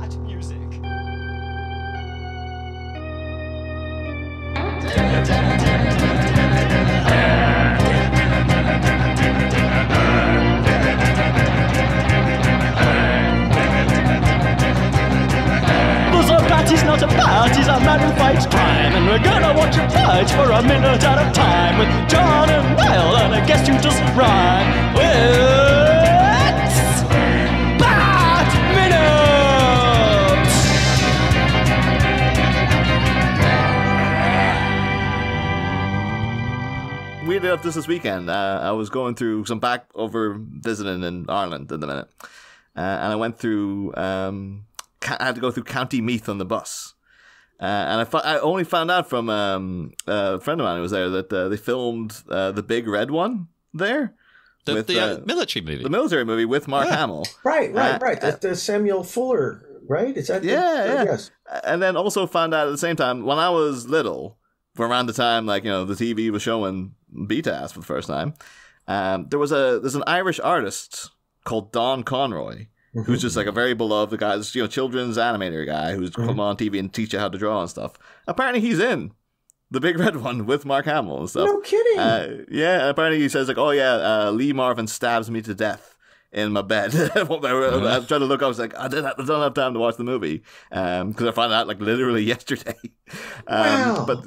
that music. He's not a bat, he's a man who fights crime. And we're gonna watch him fight for a minute at a time. With John and Niall and a guest who doesn't rhyme. It's Bat Minute! Weirdly enough, this weekend, I was going through some back over visiting in Ireland at the minute. And I went through... I had to go through County Meath on the bus. And I only found out from a friend of mine who was there that they filmed the Big Red One there. The military movie. The military movie with Mark Hamill. Right. The Samuel Fuller, right? Is that yeah. Yes. And then also found out at the same time, when I was little, for around the time, the TV was showing BTAS for the first time, there's an Irish artist called Don Conroy, who's just like a very beloved guy, this, children's animator guy who's come on TV and teach you how to draw and stuff. Apparently he's in the Big Red One with Mark Hamill and stuff. No kidding. Yeah, and apparently he says Lee Marvin stabs me to death in my bed. I was trying to look up, I was like, I don't have time to watch the movie because I found out literally yesterday. Wow. But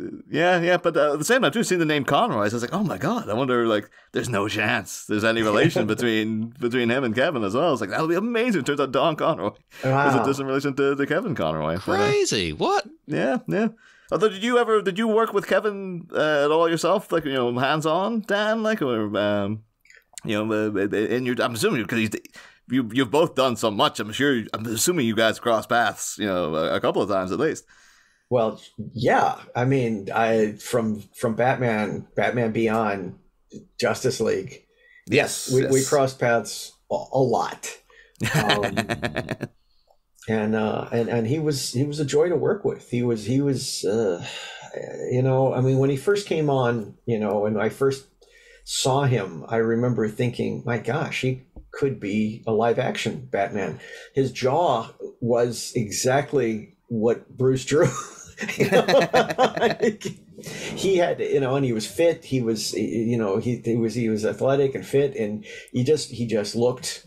but at the same time too, seeing the name Conroy, I was like, oh my god, I wonder there's no chance there's any relation between him and Kevin as well. I was like, that would be amazing. It turns out Don Conroy is a distant relation to Kevin Conroy. Crazy. What? Yeah. Although, did you work with Kevin at all yourself? Hands on, Dan, I'm assuming because you've both done so much. I'm assuming you guys cross paths, a couple of times at least. Well, yeah. I mean, from Batman Beyond, Justice League. Yes, we crossed paths a lot. And he was a joy to work with. He was when he first came on, when I first saw him, I remember thinking, my gosh, he could be a live action Batman. His jaw was exactly what Bruce drew. He had, and he was fit. He was, he was athletic and fit, and he just looked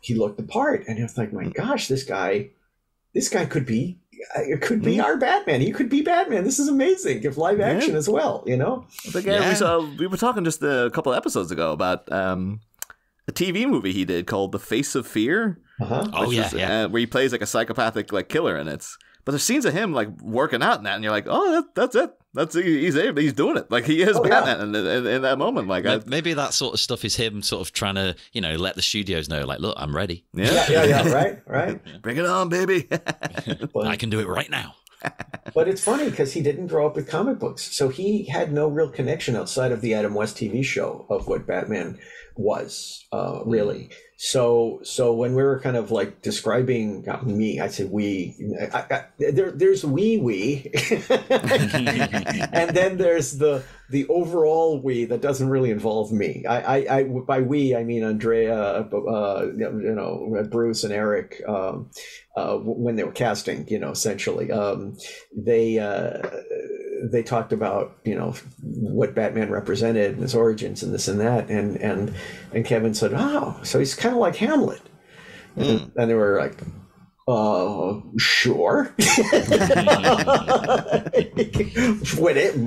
the part. And I was like, my gosh, this guy could be our Batman. He could be Batman. This is amazing. If live action as well, But we were talking just a couple of episodes ago about a TV movie he did called The Face of Fear. Where he plays a psychopathic killer in it. But there's scenes of him working out in that, and you're like, oh, that's it. He's doing it. He is Batman in that moment. Maybe that sort of stuff is him sort of trying to, let the studios know, look, I'm ready. Yeah. Right. Bring it on, baby. I can do it right now. But it's funny because he didn't grow up with comic books, so he had no real connection outside of the Adam West TV show of what Batman was, really. So when we were kind of describing me, I said we. There's we, and then there's the overall we that doesn't really involve me. I by we I mean Andrea, Bruce and Eric. When they were casting, essentially, they talked about what Batman represented and his origins and this and that, and Kevin said, oh, so he's kind of like Hamlet. And they were like, sure.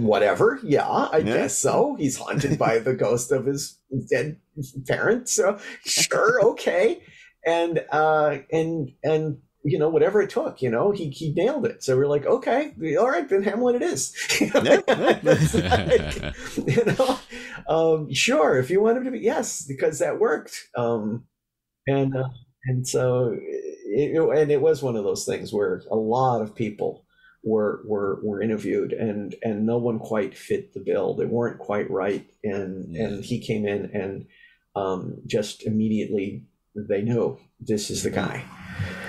Whatever, yeah, I guess so. He's haunted by the ghost of his dead parents, so sure, okay. And whatever it took, he nailed it. So we're like, okay, all right, then Hamlet it is. Sure, if you want him to be, yes, because that worked. And so it was one of those things where a lot of people were interviewed and no one quite fit the bill. They weren't quite right. And he came in and just immediately they knew this is the guy.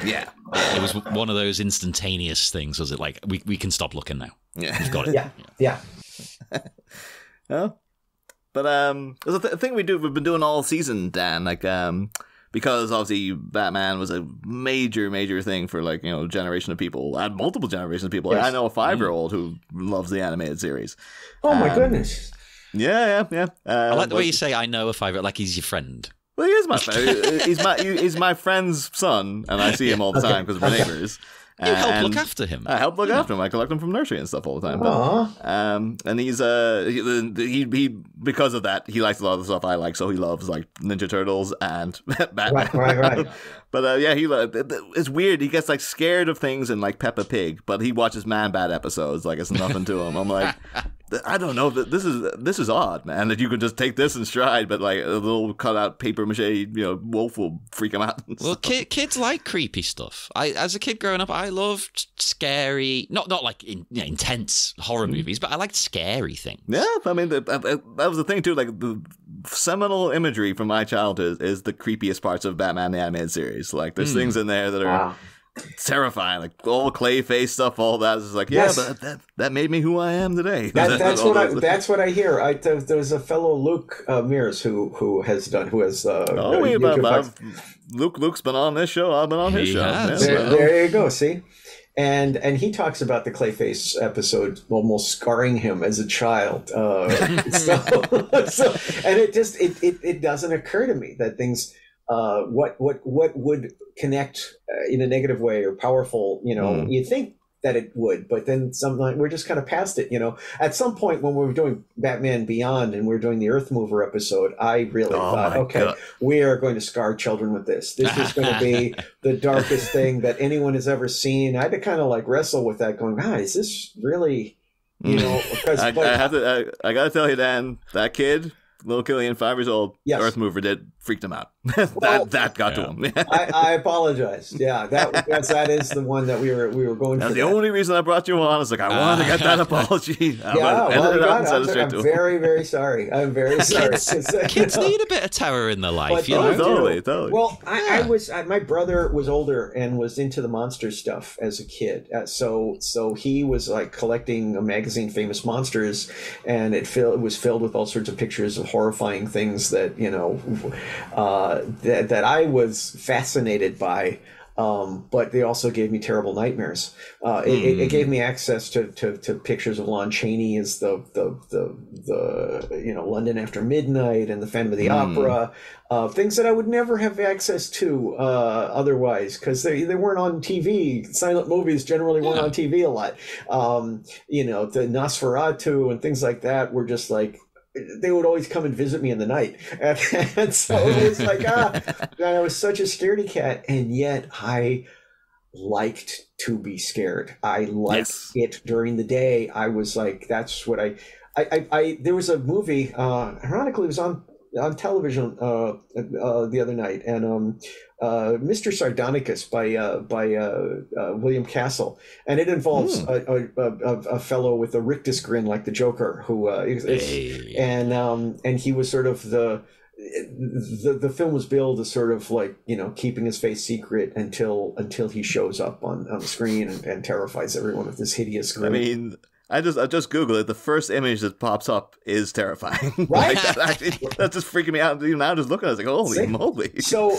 Yeah. It was one of those instantaneous things, was it? We can stop looking now. Yeah. We've got it. Yeah. Oh. But there's a thing we've been doing all season, Dan. because obviously Batman was a major thing for like, you know, a generation of people, and multiple generations of people. Yes. I know a 5-year-old who loves the animated series. Oh my goodness. Yeah. I like the way you say "I know a 5-year," like he's your friend. Well, he is my friend. He's my friend's son, and I see him all the time because we're neighbors. You help look after him. I help look after him. I collect him from nursery and stuff all the time. And he's he because of that, he likes a lot of the stuff I like. So he loves like Ninja Turtles and Batman. Right. But it's weird. He gets like scared of things in like Peppa Pig, but he watches Man-Bat episodes like it's nothing to him. I'm like, I don't know. This is odd, man. That you could just take this in stride, but like a little cutout paper mache, you know, wolf will freak him out. Well, kids like creepy stuff. As a kid growing up, I loved scary, not like intense horror movies, but I liked scary things. Yeah, I mean that was the thing too. Like the seminal imagery from my childhood is the creepiest parts of Batman the Animated Series. Like there's things in there that are terrifying, like all clay face stuff, all that is like, but that made me who I am today. That's what I hear. There's a fellow Luke Mears who has Luke's been on this show. I've been on his show. There you go. See. And he talks about the Clayface episode almost scarring him as a child. And it doesn't occur to me that things what would connect in a negative way or powerful. You know, you think that it would, but then we're just kind of past it. You know, at some point when we were doing Batman Beyond and we were doing the Earth Mover episode, I really thought, okay, we are going to scar children with this. This is going to be the darkest thing that anyone has ever seen. I had to kind of like wrestle with that, going, is this really, you know? Because I gotta tell you, Dan, that kid, little Killian, 5 years old, Earth Mover freaked him out. that got to him. I apologize. Yeah, that is the one that we were going for. The only reason I brought you on is like I wanted to get that apology. I'm very, very sorry. I'm very sorry. Kids need a bit of terror in their life. Totally. Well, my brother was older and was into the monster stuff as a kid. So he was like collecting a magazine, Famous Monsters, and it was filled with all sorts of pictures of horrifying things that, you know, that I was fascinated by, but they also gave me terrible nightmares. It gave me access to pictures of Lon Chaney as the you know, London After Midnight and the Phantom of the Opera, things that I would never have access to otherwise, because they weren't on TV. Silent movies generally weren't on TV a lot. You know, the Nosferatu and things like that were just like, they would always come and visit me in the night. And so it was like, I was such a scaredy cat. And yet I liked to be scared. I liked it during the day. I was like, that's what I there was a movie, ironically, it was on television the other night, and Mr. Sardonicus by William Castle, and it involves a fellow with a rictus grin like the Joker, who and he was sort of the film was billed as sort of like, you know, keeping his face secret until he shows up on the screen and terrifies everyone with this hideous grin. I mean, I just Googled it. The first image that pops up is terrifying. Right? That's just freaking me out. Even now, just looking at it, I was like, holy moly. So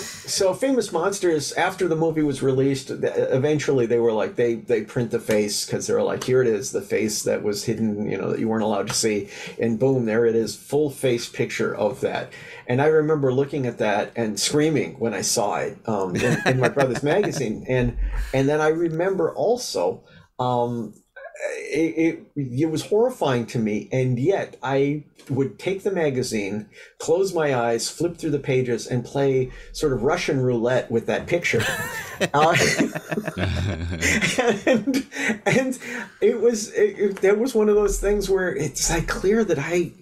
Famous Monsters, after the movie was released, eventually they were like, they print the face, because they were like, here it is, the face that was hidden, you know, that you weren't allowed to see. And boom, there it is, full face picture of that. And I remember looking at that and screaming when I saw it in my brother's magazine. And then I remember also, it was horrifying to me, and yet I would take the magazine, close my eyes, flip through the pages, and play sort of Russian roulette with that picture. And that was one of those things where it's like clear that I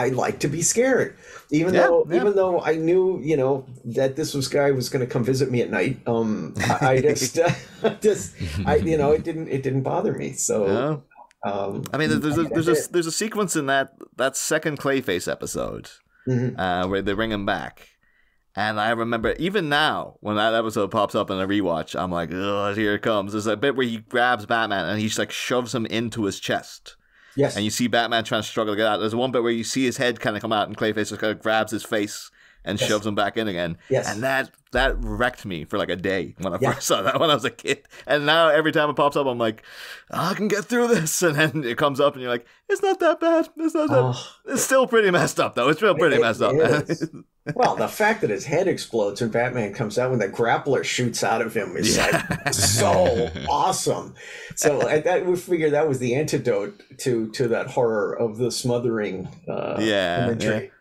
liked to be scared. Even though I knew, you know, that this guy was going to come visit me at night, I just you know, it didn't bother me. So, I mean, there's a sequence in that second Clayface episode where they bring him back, and I remember even now when that episode pops up in a rewatch, I'm like, oh, here it comes. There's a bit where he grabs Batman and he like shoves him into his chest. Yes. And you see Batman trying to struggle to get out. There's one bit where you see his head kind of come out and Clayface just kind of grabs his face and shoves him back in again. Yes. And that wrecked me for like a day when I first saw that when I was a kid. And now every time it pops up, I'm like, I can get through this. And then it comes up and you're like, it's not that bad. It's not that It's still pretty messed up, though. It's still pretty messed up. Well, the fact that his head explodes when Batman comes out, when the grappler shoots out of him, is like so awesome. So we figured that was the antidote to that horror of the smothering imagery.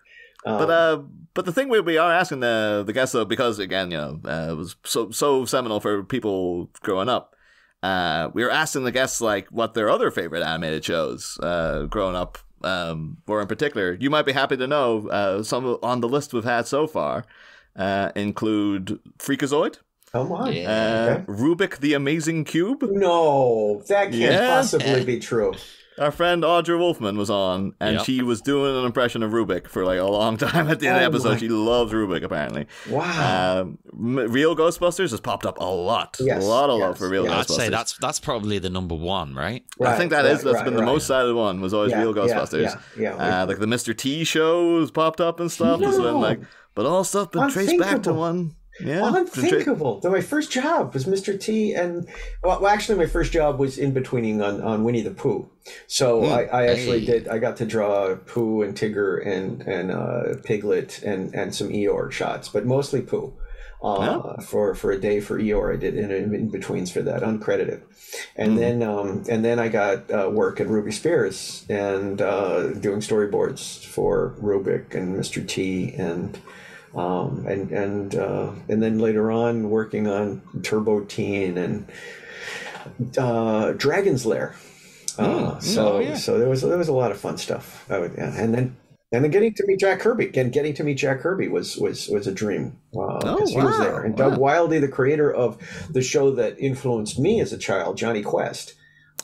Yeah. But the thing we are asking the guests, though, because again, it was so seminal for people growing up. We were asking the guests like what their other favorite animated shows growing up. Or in particular, you might be happy to know some on the list we've had so far include Freakazoid. Oh my! Rubik the Amazing Cube. No, that can't possibly be true. Our friend Audra Wolfman was on, and she was doing an impression of Rubik for like a long time at the end of the episode. She loves Rubik, apparently. Wow. Real Ghostbusters has popped up a lot. Yes, a lot of love for Real Ghostbusters. I'd say that's probably the number one, right? I think that's been the most cited one, was always Real Ghostbusters. Like the Mr. T shows popped up and stuff. No. But all stuff been traced back to one. Yeah, unthinkable. My first job was Mr. T, and actually, my first job was in betweening on Winnie the Pooh. So I actually did. I got to draw Pooh and Tigger and Piglet and some Eeyore shots, but mostly Pooh. For a day for Eeyore, I did in betweens for that, uncredited, and then I got work at Ruby Spears and doing storyboards for Rubik and Mr. T and then later on working on Turbo Teen and Dragon's Lair. So there was a lot of fun stuff. And then getting to meet Jack Kirby. Getting to meet Jack Kirby was a dream. Because he was there. And Doug Wildey, the creator of the show that influenced me as a child, Johnny Quest.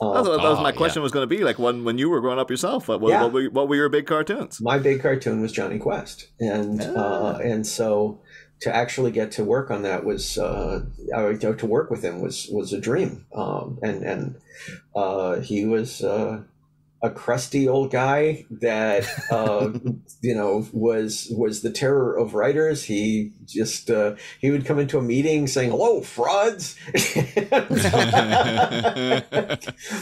That was my question was going to be like when you were growing up yourself. What were your big cartoons? My big cartoon was Johnny Quest, and so to actually get to work on that was to work with him was a dream. And he was a crusty old guy that was the terror of writers. He just he would come into a meeting saying, "Hello, frauds."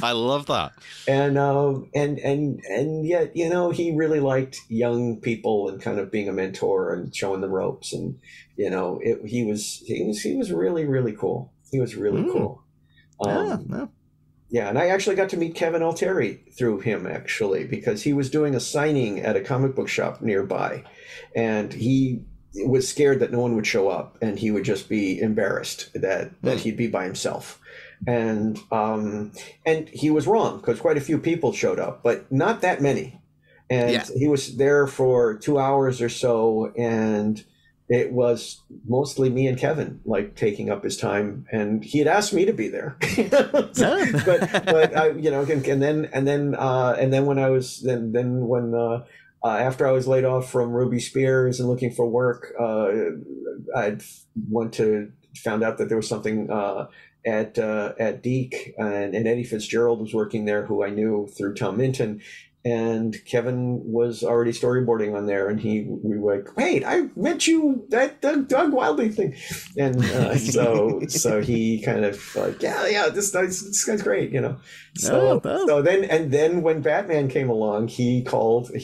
I love that. And yet, he really liked young people and kind of being a mentor and showing them ropes. And he was really, really cool. He was really cool. Yeah, and I actually got to meet Kevin Altieri through him, actually, because he was doing a signing at a comic book shop nearby, and he was scared that no one would show up, and he would just be embarrassed that he'd be by himself. And he was wrong, because quite a few people showed up, but not that many. And he was there for 2 hours or so, and it was mostly me and Kevin, like, taking up his time, and he had asked me to be there. but I, and then when I was when after I was laid off from Ruby Spears and looking for work, I found out that there was something at Deke, and Eddie Fitzgerald was working there, who I knew through Tom Minton. And Kevin was already storyboarding on there, and we were like, "Wait, I met you that Doug Wildey thing," and so he kind of like, this guy's great, So then when Batman came along, he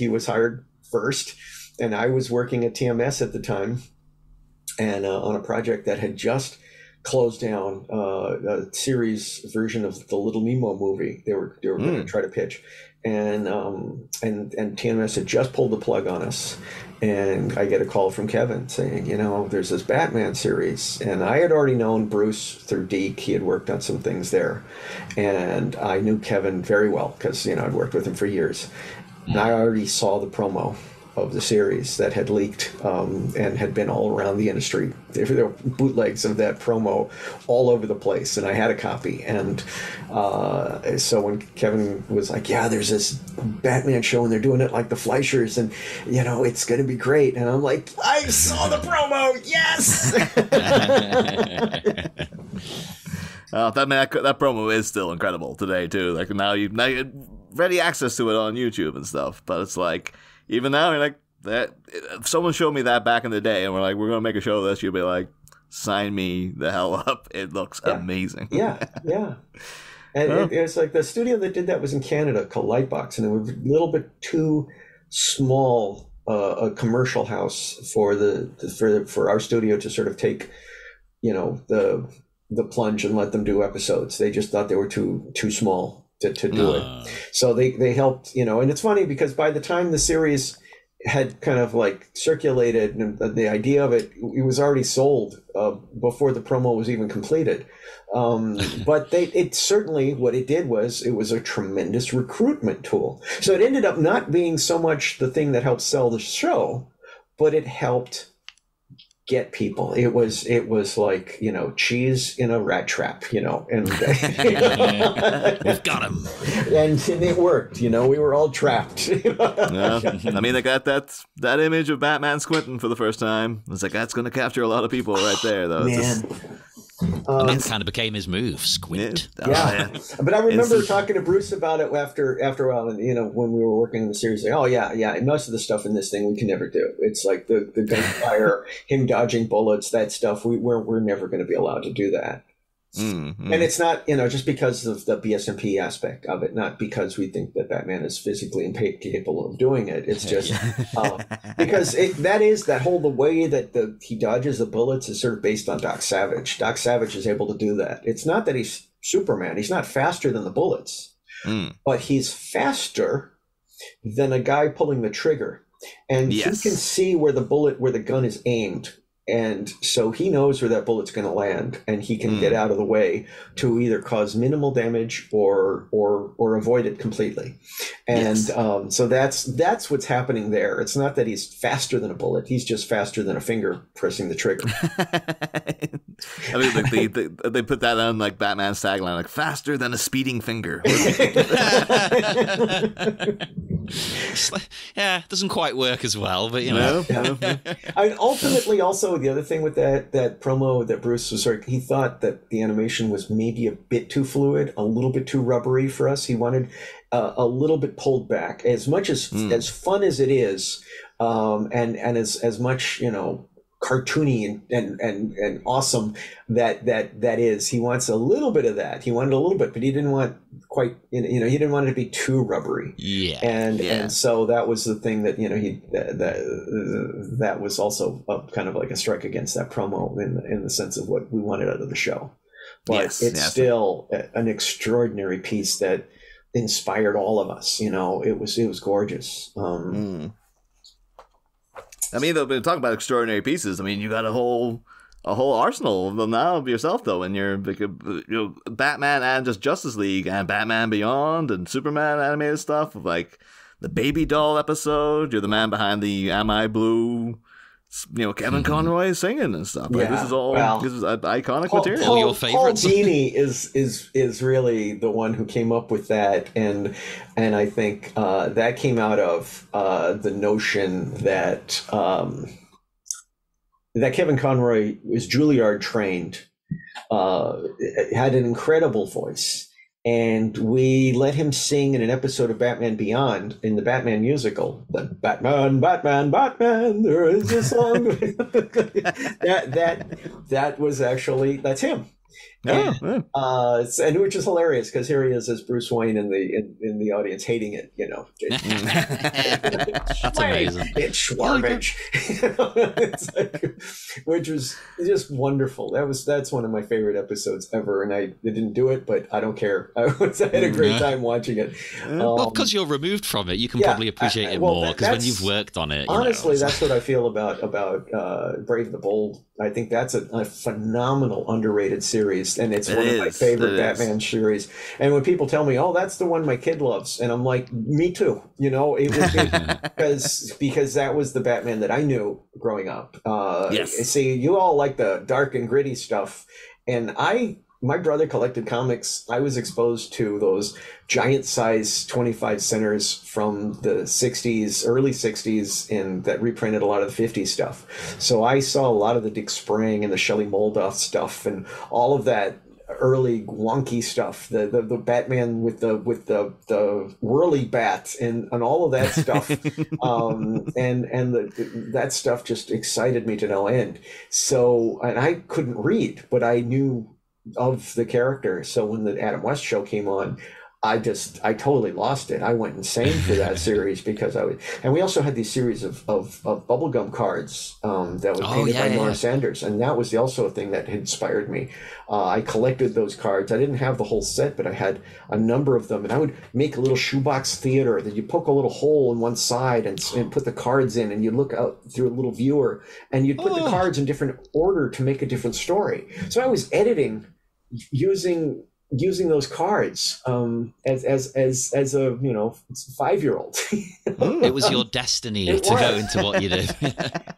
was hired first, and I was working at TMS at the time, and on a project that had just closed down, a series version of the Little Nemo movie. They were going to try to pitch. And TMS had just pulled the plug on us, and I get a call from Kevin saying, there's this Batman series, and I had already known Bruce through Deke. He had worked on some things there, and I knew Kevin very well because I'd worked with him for years, and I already saw the promo of the series that had leaked and had been all around the industry. There were bootlegs of that promo all over the place, and I had a copy. And so when Kevin was like, there's this Batman show, and they're doing it like the Fleischers, and it's going to be great. And I'm like, I saw the promo, yes! That promo is still incredible today too. Like now you ready access to it on YouTube and stuff, but it's like, even now, you're like, that if someone showed me that back in the day and we're like, we're going to make a show of this, you'd be like, sign me the hell up. It looks amazing. Yeah. And it's like the studio that did that was in Canada called Lightbox, and it was a little bit too small a commercial house for our studio to sort of take, the plunge and let them do episodes. They just thought they were too small to do it. So they helped, and it's funny because by the time the series had kind of like circulated and the idea of it was already sold before the promo was even completed. But it certainly, what it did was it was a tremendous recruitment tool. So it ended up not being so much the thing that helped sell the show, but it helped get people. It was like, cheese in a rat trap, and we've got him. And it worked, we were all trapped. Yeah. I mean, like that image of Batman squinting for the first time. It's like, that's going to capture a lot of people right there, though. Man. And that kind of became his move, squint. Yeah. But I remember talking to Bruce about it after a while, and when we were working on the series, like, oh yeah, and most of the stuff in this thing we can never do. It's like the gunfire, him dodging bullets, that stuff. We're never going to be allowed to do that. Mm-hmm. And it's not, just because of the BSMP aspect of it, not because we think that Batman is physically capable of doing it. It's just because the way that he dodges the bullets is sort of based on Doc Savage. Doc Savage is able to do that. It's not that he's Superman. He's not faster than the bullets, but he's faster than a guy pulling the trigger. And he can see where the gun is aimed. And so he knows where that bullet's going to land, and he can get out of the way to either cause minimal damage or avoid it completely. And so that's what's happening there. It's not that he's faster than a bullet; he's just faster than a finger pressing the trigger. I mean, like they put that on like Batman's tagline, like faster than a speeding finger. Yeah, it doesn't quite work as well, but I mean, ultimately, also the other thing with that promo that Bruce was he thought that the animation was maybe a bit too fluid, a little bit too rubbery for us. He wanted a little bit pulled back. As much as fun as it is, and as much cartoony and awesome that is, he wants a little bit of that. He wanted a little bit, but he didn't want quite, he didn't want it to be too rubbery. And so that was the thing that that was also kind of like a strike against that promo in the sense of what we wanted out of the show. But it's still an extraordinary piece that inspired all of us. It was gorgeous. I mean, though, talking about extraordinary pieces, I mean, you got a whole arsenal of them now of yourself, though, and you're Batman and just Justice League and Batman Beyond and Superman animated stuff, like the Baby Doll episode. You're the man behind the Am I Blue? Kevin Conroy singing and stuff. Like, this is iconic material. All your favorites. Paul Dini is really the one who came up with that, and I think that came out of the notion that that Kevin Conroy was Juilliard trained, had an incredible voice. And we let him sing in an episode of Batman Beyond in the Batman musical. The Batman, there is a song. that was actually, that's him. And which is hilarious because here he is as Bruce Wayne in the audience hating it, That's amazing. It's garbage. It's like, which was just wonderful. That's one of my favorite episodes ever, and I didn't do it, but I don't care. I had a great time watching it. Well, because you're removed from it, you can probably appreciate it more because when you've worked on it, honestly, that's what I feel about Brave the Bold. I think that's a phenomenal underrated series, and it's one of my favorite Batman series. And when people tell me, "Oh, that's the one my kid loves," and I'm like, "Me too," because that was the Batman that I knew growing up. See, you all like the dark and gritty stuff, and my brother collected comics. I was exposed to those giant size 25 centers from the 60s, early 60s, and that reprinted a lot of the 50s stuff. So I saw a lot of the Dick Sprang and the Shelley Moldoff stuff and all of that early wonky stuff, the Batman with the whirly bat and all of that stuff, that stuff just excited me to no end. So, and I couldn't read, but I knew of the character. So when the Adam West show came on, I totally lost it. I went insane for that series because and we also had these series of bubblegum cards that was painted by Nora Sanders, and that was also a thing that inspired me. I collected those cards. I didn't have the whole set, but I had a number of them, and I would make a little shoebox theater that you poke a little hole in one side and put the cards in, and you look out through a little viewer, and you'd put the cards in different order to make a different story. So I was editing using those cards as a 5-year-old. It was your destiny to go into what you did.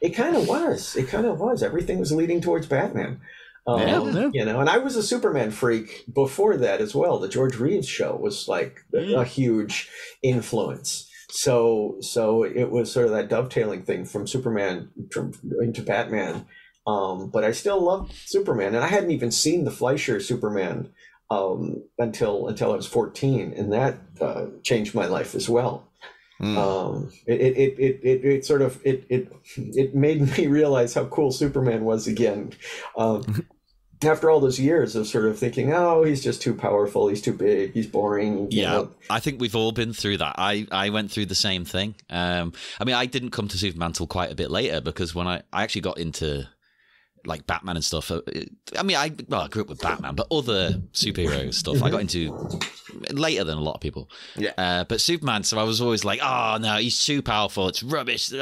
It kind of was. Everything was leading towards Batman. And I was a Superman freak before that as well. The George Reeves show was like a huge influence. So it was sort of that dovetailing thing from Superman into Batman. But I still loved Superman, and I hadn't even seen the Fleischer Superman until I was 14, and that changed my life as well. It made me realize how cool Superman was again. After all those years of sort of thinking, oh, he's just too powerful, he's too big, he's boring. I think we've all been through that. I went through the same thing. I mean, I didn't come to Superman till quite a bit later, because when I actually got into like Batman and stuff. I mean, I grew up with Batman, but other superhero stuff I got into later than a lot of people. Yeah. But Superman, so I was always like, oh no, he's too powerful, it's rubbish,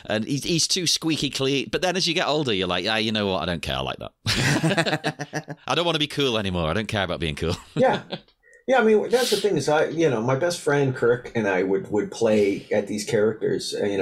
and he's too squeaky clean. But then as you get older, you're like, you know what? I don't care like that. I don't want to be cool anymore. I don't care about being cool. Yeah. Yeah, I mean, that's the thing is, my best friend Kirk and I would play at these characters, and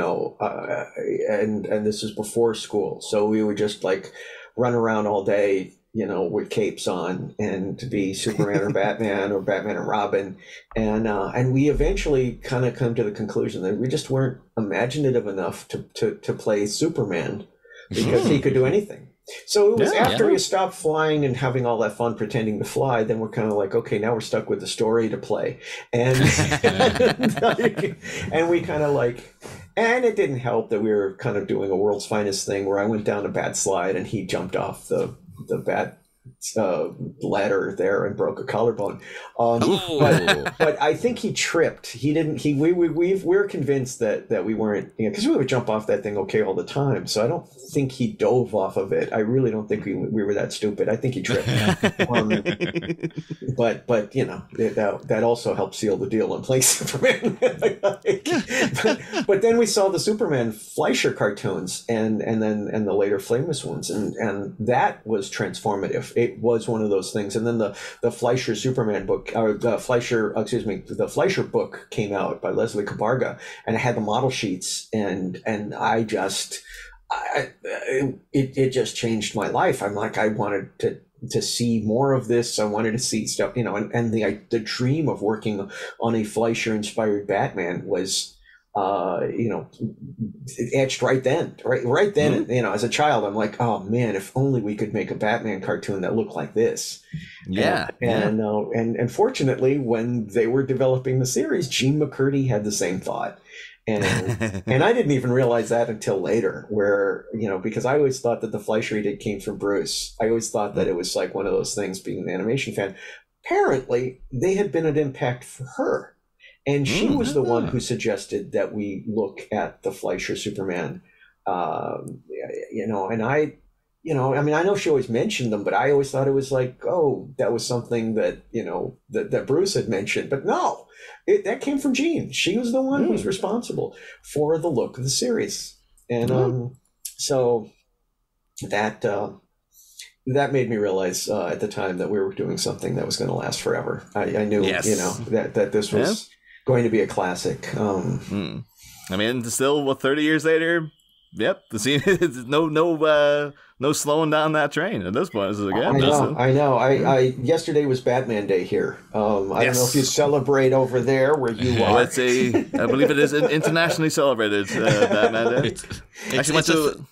this was before school. So we would just like run around all day, with capes on, and to be Superman or Batman or Batman and Robin. And we eventually kind of come to the conclusion that we just weren't imaginative enough to play Superman, because he could do anything. So it was after we stopped flying and having all that fun pretending to fly, then we're kind of like, okay, now we're stuck with the story to play. And and we kind of like, and it didn't help that we were kind of doing a World's Finest thing where I went down a bad slide and he jumped off the bad ladder there and broke a collarbone. But I think he tripped. He didn't. We're convinced that we weren't, because we would jump off that thing okay all the time. So I don't think he dove off of it. I really don't think we were that stupid. I think he tripped. But that also helped seal the deal and play Superman. but then we saw the Superman Fleischer cartoons and the later Flameless ones, and that was transformative. It was one of those things. And then the Fleischer Superman book, or the Fleischer book came out by Leslie Cabarga, and it had the model sheets, and it just changed my life. I'm like, I wanted to see more of this. I wanted to see stuff, and the dream of working on a Fleischer inspired Batman was, etched right then. Mm-hmm. As a child, I'm like, oh man, if only we could make a Batman cartoon that looked like this. Yeah. And fortunately, when they were developing the series, Gene McCurdy had the same thought. And I didn't even realize that until later, where, because I always thought that the Fleischer he did came from Bruce. I always thought that it was like one of those things, being an animation fan. Apparently, they had been an impact for her. And she was the one who suggested that we look at the Fleischer Superman, and I know she always mentioned them, but I always thought it was like, oh, that was something that, that Bruce had mentioned. But no, that came from Jean. She was the one who was responsible for the look of the series. And so that made me realize at the time that we were doing something that was going to last forever. I knew, that this was going to be a classic. I mean, still, 30 years later, Yep, the scene is no slowing down that train at this point. This is again. I know. I yesterday was Batman Day here. I don't know if you celebrate over there where you are. Let's see. I believe it is an internationally celebrated Batman Day.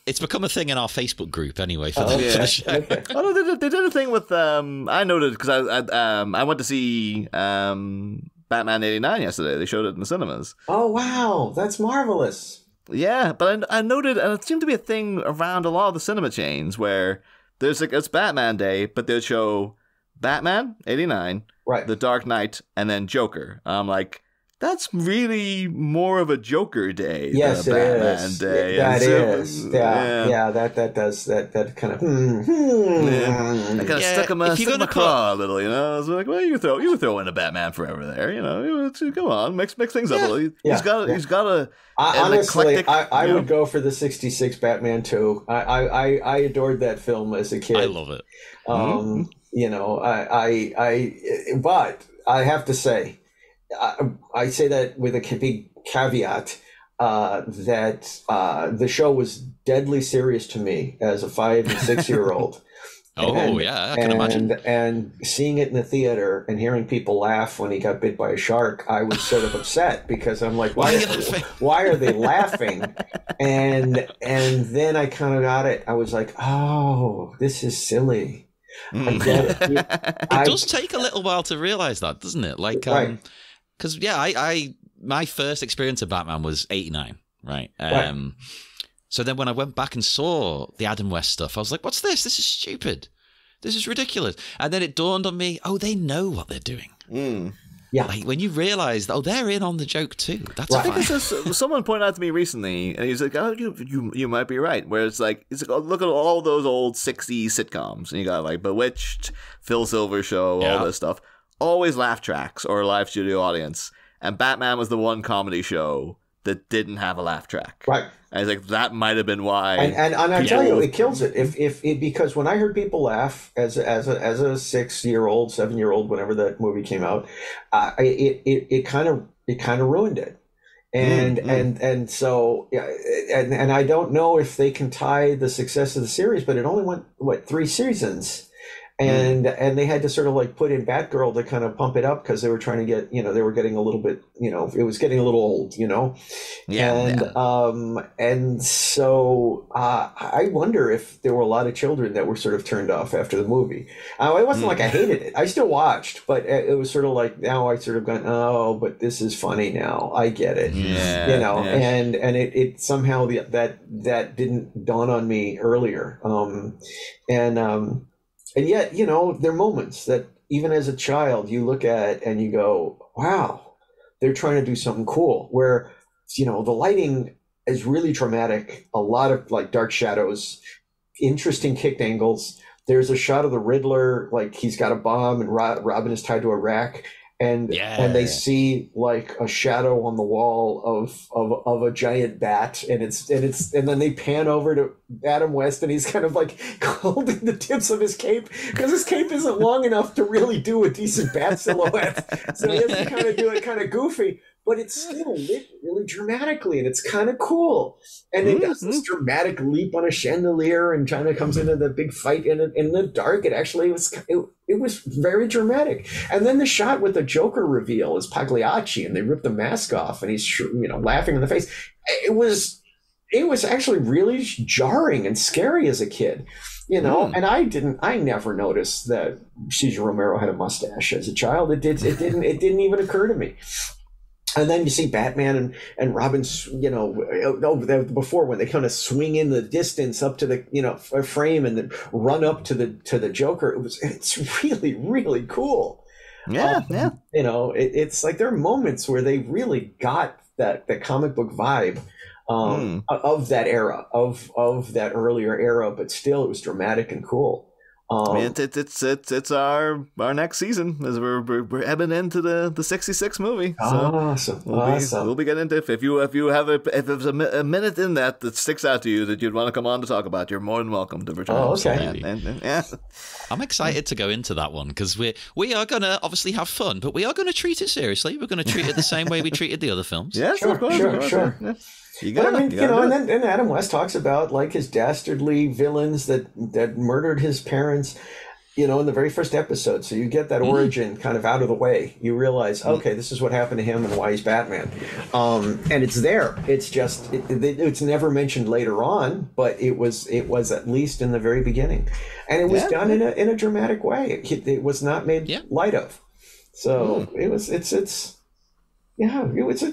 It's become a thing in our Facebook group anyway for the show. Okay. Oh no, they did a thing with I noted because I went to see Batman '89 yesterday. They showed it in the cinemas. Oh wow, that's marvelous. Yeah, but I noted, and it seemed to be a thing around a lot of the cinema chains where there's like it's Batman Day, but they'll show Batman '89, right, The Dark Knight, and then Joker. I'm like, that's really more of a Joker day. Yes, than a it Batman is. Day. That is. Yeah. That does that kind of. I kind of stuck in my craw a little, you know. I was like, well, you can throw in a Batman Forever there, you know. Come on, mix things up a little. He's got a. Honestly, I would go for the '66 Batman too. I adored that film as a kid. I love it. You know, but I have to say. I say that with a big caveat that the show was deadly serious to me as a 5 and 6 year old. I can imagine. And seeing it in the theater and hearing people laugh when he got bit by a shark, I was sort of upset because I'm like, why are they laughing? And then I kind of got it. I was like, oh, this is silly. I get it. It does take a little while to realize that, doesn't it? Like, right. Because my first experience of Batman was '89, right? So then when I went back and saw the Adam West stuff, I was like, "What's this? This is stupid. This is ridiculous." And then it dawned on me, "Oh, they know what they're doing." Yeah. Like when you realise, oh, they're in on the joke too. That's right. I think someone pointed out to me recently, and he's like, "Oh, you might be right." Where it's like, oh, look at all those old '60s sitcoms, and you got like Bewitched, Phil Silver Show, all this stuff. Always laugh tracks or a live studio audience, and Batman was the one comedy show that didn't have a laugh track. Right. And I was like, that might have been why. And I tell you, it kills it. Because when I heard people laugh as a 6-year-old, 7-year-old, whenever that movie came out, it kind of ruined it. And so I don't know if they can tie the success of the series, but it only went 3 seasons. And they had to sort of like put in Batgirl to kind of pump it up because they were trying to get, they were getting a little bit, it was getting a little old, And so I wonder if there were a lot of children that were sort of turned off after the movie. It wasn't like I hated it. I still watched, but it was sort of like now I sort of gone, oh, but this is funny now. I get it, and it somehow that didn't dawn on me earlier. And yet, there are moments that even as a child you look at and you go, wow, they're trying to do something cool where, the lighting is really dramatic, a lot of like dark shadows, interesting kicked angles. There's a shot of the Riddler, like he's got a bomb and Robin is tied to a rack. And they see like a shadow on the wall of a giant bat, and then they pan over to Adam West, and he's kind of like holding the tips of his cape because his cape isn't long enough to really do a decent bat silhouette, so he has to kind of do it kind of goofy. But it's still lit really dramatically, and it's kind of cool. And it does this dramatic leap on a chandelier, and China comes into the big fight in the dark. It actually was very dramatic. And then the shot with the Joker reveal is Pagliacci, and they rip the mask off, and he's laughing in the face. It was actually really jarring and scary as a kid, And I never noticed that Cesar Romero had a mustache as a child. It didn't even occur to me. And then you see Batman and Robin's, before when they kind of swing in the distance up to the, frame and then run up to the Joker. It's really, really cool. Yeah. It's like there are moments where they really got the comic book vibe of that era, of that earlier era, but still it was dramatic and cool. It's our next season as we're heading into the 66 movie. So awesome. We'll be getting into if there's a minute in that sticks out to you that you'd want to come on to talk about, you're more than welcome to return. Oh, okay. I'm excited to go into that one because we are going to obviously have fun, but we are going to treat it seriously. We're going to treat it the same way we treated the other films. Yes, sure, of course. Sure. Yeah. But I mean, and then Adam West talks about like his dastardly villains that murdered his parents, in the very first episode. So you get that origin kind of out of the way. You realize, okay, this is what happened to him and why he's Batman. And it's there. It's just, it's never mentioned later on, but it was at least in the very beginning. And it was done in a dramatic way. It was not made light of. So it's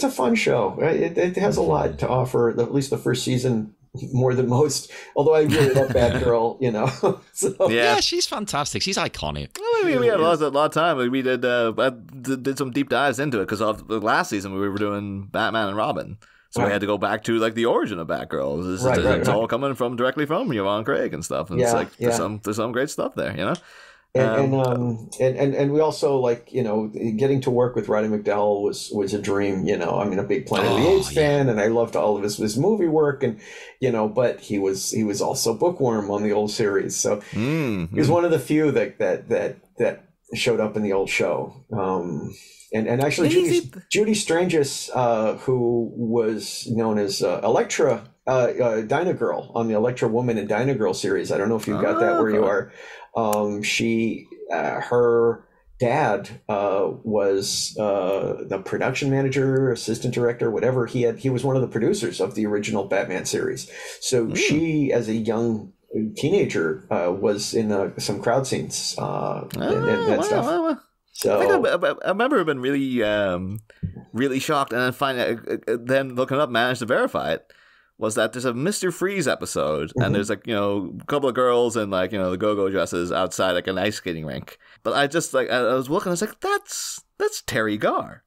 a fun show. It has a lot to offer, at least the first season, more than most. Although I really love Batgirl, So. Yeah, she's fantastic. She's iconic. Well, we had a lot of time. We did some deep dives into it because last season we were doing Batman and Robin. So we had to go back to like the origin of Batgirl. It's all coming directly from Yvonne Craig and stuff. And it's like there's some great stuff there, And we also getting to work with Roddy McDowell was a dream. I mean, a big Planet of the Apes fan, and I loved all of his movie work, and but he was also bookworm on the old series, so he was one of the few that showed up in the old show. And actually, Judy Strangis, who was known as Elektra, Dyna Girl on the Elektra Woman and Dyna Girl series. I don't know if you've got that where you are. Her dad was the production manager, assistant director, whatever. He was one of the producers of the original Batman series. So she, as a young teenager, was in some crowd scenes and that stuff. So I remember being really shocked, and then looking up, managed to verify it. Was that there's a Mr. Freeze episode, and there's a couple of girls in the go-go dresses outside like an ice skating rink. But I just I was looking, I was like, that's Terry Garr.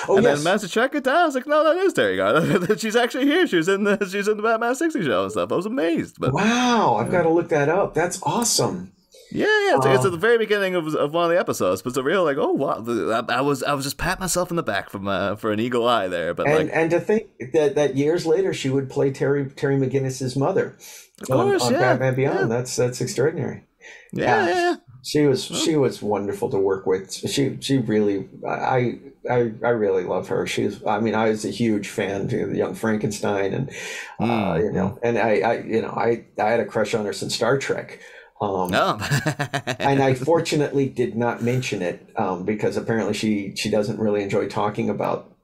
Then managed to check it down. I was like, no, that is Terry Garr. She's actually here. She's in the Batman 60 show and stuff. I was amazed. But wow, I've got to look that up. That's awesome. Yeah. It's at the very beginning of one of the episodes, but it's a real oh wow! I was just patting myself in the back for an eagle eye there, but and to think that years later she would play Terry McGinnis's mother on Batman Beyond. That's extraordinary. Yeah. She was wonderful to work with. She really I really love her. I was a huge fan of the Young Frankenstein, and and I had a crush on her since Star Trek. And I fortunately did not mention it because apparently she doesn't really enjoy talking about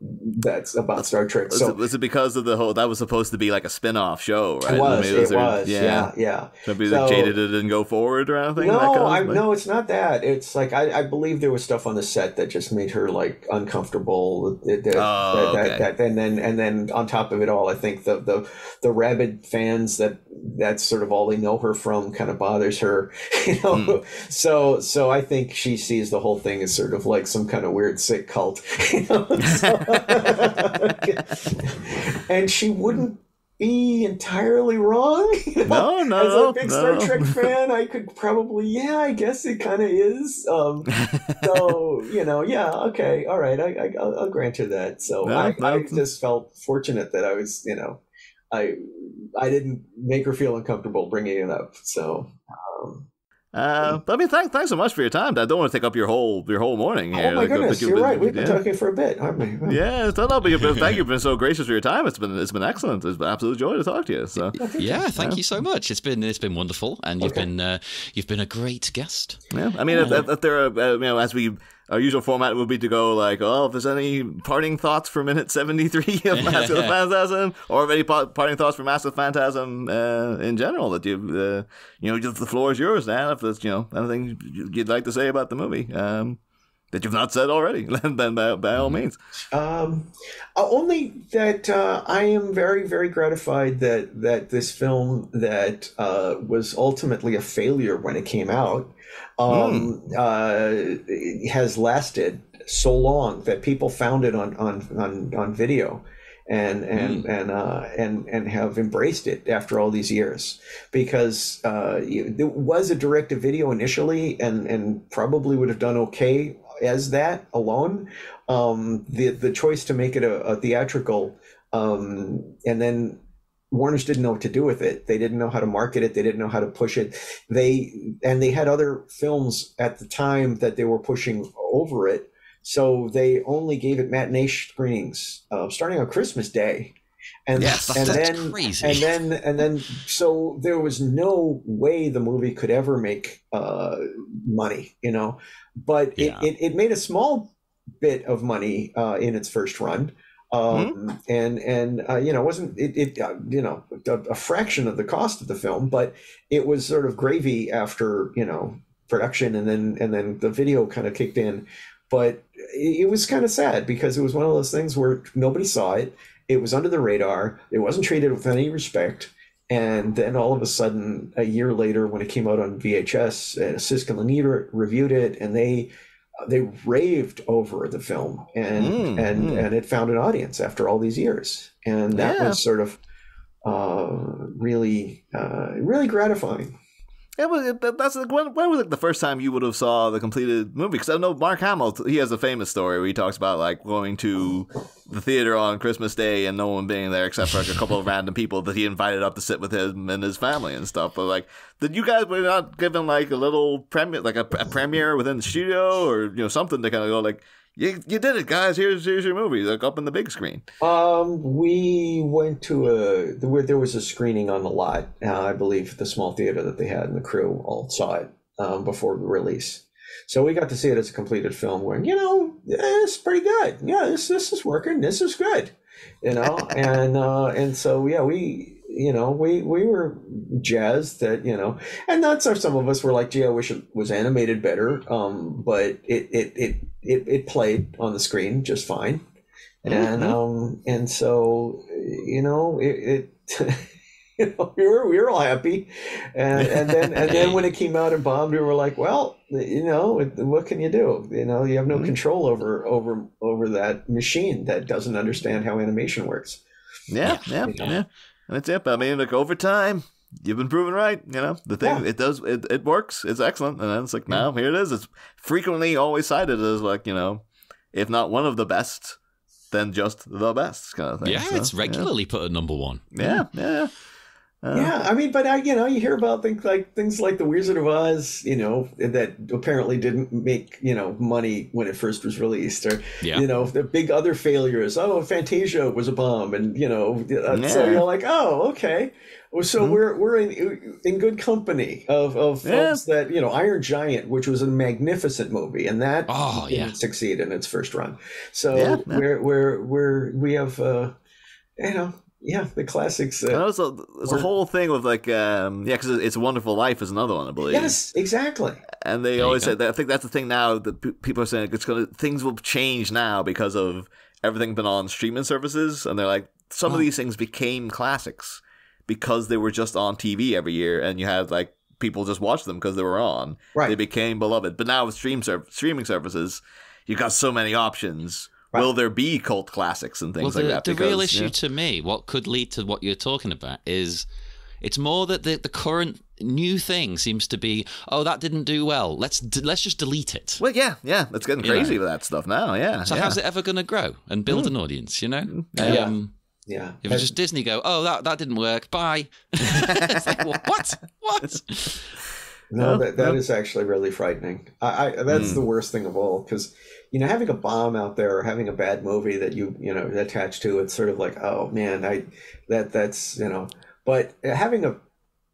Star Trek. So was it because of the whole that was supposed to be like a spin-off show, right? It was. Yeah. Maybe jaded it didn't go forward or anything. No, it's not that. It's like I believe there was stuff on the set that just made her uncomfortable. And then on top of it all, I think the rabid fans that's sort of all they know her from kind of bothers her, So I think she sees the whole thing as sort of like some kind of weird sick cult, and she wouldn't be entirely wrong. No. As a big Star Trek fan, I could probably, I guess it kind of is. So okay, all right, I'll grant you that. So I just felt fortunate that I was, I didn't make her feel uncomfortable bringing it up. So. Thanks so much for your time. I don't want to take up your whole morning here. Oh my goodness, you're right. We've been talking for a bit, haven't we? Yeah, thank you. You've been so gracious for your time. It's been excellent. It's been an absolute joy to talk to you. So thank you so much. It's been wonderful, and you've been a great guest. Yeah, I mean, if there are as we. Our usual format would be to go if there's any parting thoughts for minute 73 of Mask of the Phantasm, or any parting thoughts for Mask of the Phantasm in general that the floor is yours now. If there's anything you'd like to say about the movie that you've not said already, then by all means. Only that I am very, very gratified that this film that was ultimately a failure when it came out has lasted so long that people found it on video and have embraced it after all these years, because it was a direct-to-video initially and probably would have done okay as that alone. The choice to make it a theatrical and then Warner's didn't know what to do with it. They didn't know how to market it. They didn't know how to push it. They had other films at the time that they were pushing over it. So they only gave it matinee screenings starting on Christmas Day. And Yes, and that's then crazy. and then so there was no way the movie could ever make money, but Yeah. it made a small bit of money in its first run. And it wasn't a fraction of the cost of the film, but it was sort of gravy after production, and then the video kind of kicked in. But it was kind of sad because it was one of those things where nobody saw it. It was under the radar. It wasn't treated with any respect. And then all of a sudden, a year later, when it came out on VHS, Siskel and Ebert reviewed it, and they raved over the film, and it found an audience after all these years, and that was sort of really gratifying. That's like, when was like the first time you would have saw the completed movie? Because I know Mark Hamill, he has a famous story where he talks about like going to the theater on Christmas Day and no one being there except for like a couple of random people that he invited up to sit with him and his family and stuff. But like, did you guys were not given like a little premiere, like a premiere within the studio, or something to kind of go like, you did it, guys. Here's your movie, like up on the big screen. We went to where there was a screening on the lot. I believe the small theater that they had, and the crew all saw it before the release. So we got to see it as a completed film. Where it's pretty good. Yeah, this is working. This is good. And so we were jazzed that and that's how some of us were like, gee, I wish it was animated better. But it played on the screen just fine, and so we were all happy, and then when it came out and bombed, we were like, well, what can you do? You have no control over that machine that doesn't understand how animation works. Yeah. That's it. I mean, like, over time, you've been proven right. The thing, it works. It's excellent. And then it's like, now here it is. It's frequently always cited as like, if not one of the best, then just the best kind of thing. Yeah, so, it's regularly put at number one. Yeah. I mean, but you hear about things like The Wizard of Oz, that apparently didn't make money when it first was released, or the big other failures. Oh, Fantasia was a bomb, and so you're like, oh, okay. So we're in good company of folks that Iron Giant, which was a magnificent movie, and that didn't succeed in its first run. So we have the classics. There's a whole thing with like, because It's a Wonderful Life is another one, I believe. Yes, exactly. And they always say that. I think that's the thing now that people are saying things will change now because of everything been on streaming services, and they're like, some of these things became classics because they were just on TV every year, and you had like people just watch them because they were on. Right. They became beloved. But now with streaming services, you've got so many options. Right. Will there be cult classics and things like that? The real issue to me, what could lead to what you're talking about, is it's more that the current new thing seems to be, that didn't do well. Let's just delete it. Well, yeah, it's getting crazy with that stuff now. Yeah. So how's it ever going to grow and build an audience? Yeah. If it's just Disney go, that didn't work. Bye. It's like, what? No, that is actually really frightening. That's the worst thing of all, because having a bomb out there or having a bad movie that you attach to, it's sort of like, oh man, that's but having a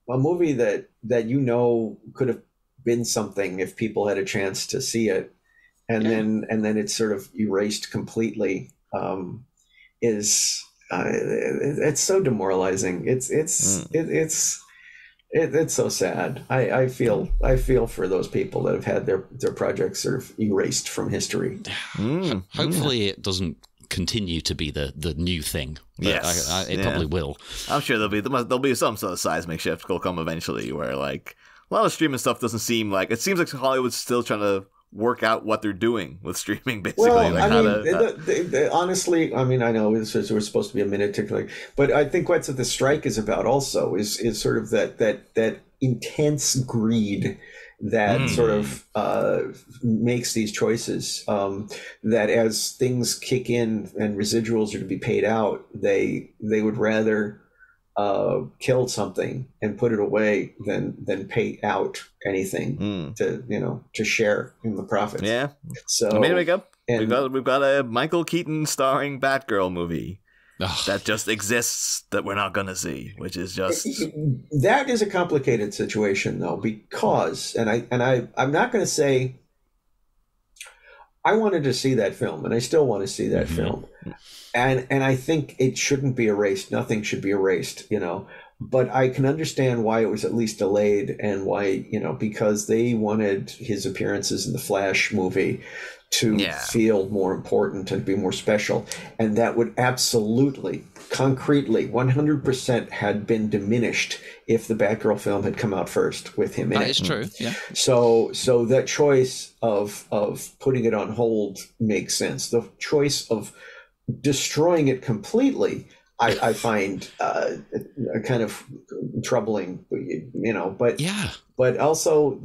movie that could have been something if people had a chance to see it, and then it's sort of erased completely, is it's so demoralizing. It's so sad. I feel for those people that have had their projects sort of erased from history. Hopefully it doesn't continue to be the new thing. Yes, it probably will. I'm sure there'll be some sort of seismic shift will come eventually, where like a lot of streaming stuff doesn't seem like Hollywood's still trying to work out what they're doing with streaming, basically. Well, honestly, I mean, I know we're supposed to be a minute to, but I think what the strike is about also is sort of that intense greed that sort of makes these choices, that as things kick in and residuals are to be paid out, they would rather kill something and put it away than pay out anything to share in the profits. Yeah. So we've got a Michael Keaton starring Batgirl movie. that just exists that we're not going to see, which is just... That is a complicated situation, though, because, I'm not going to say... I wanted to see that film, and I still want to see that film. And I think it shouldn't be erased. Nothing should be erased, But I can understand why it was at least delayed, and why, because they wanted his appearances in the Flash movie to feel more important and be more special. And that would absolutely, concretely, 100% had been diminished if the Batgirl film had come out first with him in it. That is true, yeah. So that choice of putting it on hold makes sense. The choice of destroying it completely, I find kind of troubling, but also,